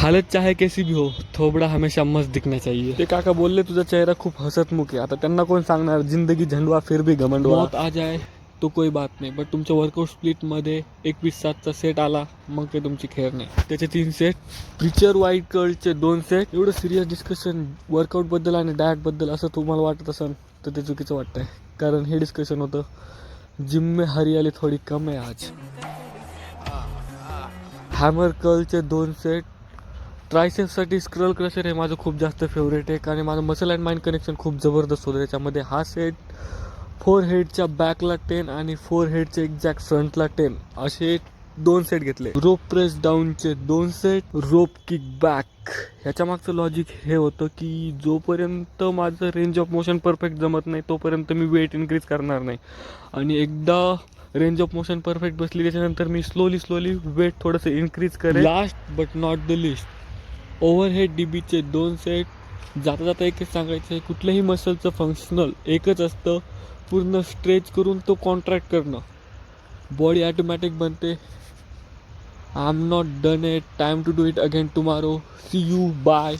हालत चाहे कैसी भी हो, थोबड़ा हमेशा मस्त दिखना चाहिए. ते काका बोलले तुझा चेहरा खूप हसतमुख आहे. आता त्यांना कोण सांगणार, जिंदगी झंडवा फिर भी घमंडवा. मौत आ जाए तो कोई बात नाही, बट तुमच्या वर्कआउट स्प्लिटमध्ये 21/7चा सेट आला मग ते तुमची खेळ नाही. त्याचे 3 सेट, प्रिचर व्हाईट कर्लचे 2 सेट. एवढं सिरियस डिस्कशन वर्कआउटबद्दल आणि डाएटबद्दल असं तुम्हाला वाटत असेल तर ते चुकीचं वाटतंय. कारण हे डिस्कशन होतं जिम में हरियाली थोडी कम आहे आज. हॅमर कर्लचे 2 सेट. ट्रायसेप्ससाठी स्क्रल क्रशर हे माझं खूप जास्त फेवरेट आहे, कारण माझं मसल अँड माइंड कनेक्शन खूप जबरदस्त होतं त्याच्यामध्ये. हा सेट 4 हेडच्या बॅकला 10 आणि 4 हेडच्या एक्झॅक्ट फ्रंटला 10 असे 2 सेट घेतले. रोप प्रेस डाऊनचे 2 सेट. रोप किक बॅक. ह्याच्या मागचं लॉजिक हे होतं की जोपर्यंत माझं रेंज ऑफ मोशन परफेक्ट जमत नाही तोपर्यंत मी वेट इन्क्रीज करणार नाही, आणि एकदा रेंज ऑफ मोशन परफेक्ट बसली त्याच्यानंतर मी स्लोली वेट थोडंसं इन्क्रीज करेन. Last but not the least, overhead डीबीचे 2 सेट. जाता जाता एकच सांगायचं आहे, कुठल्याही मसलचं फंक्शनल एकच असतं, पूर्ण स्ट्रेच करून तो कॉन्ट्रॅक्ट करणं. बॉडी ॲटोमॅटिक बनते. I am not done it, time to do it again tomorrow. See you, bye.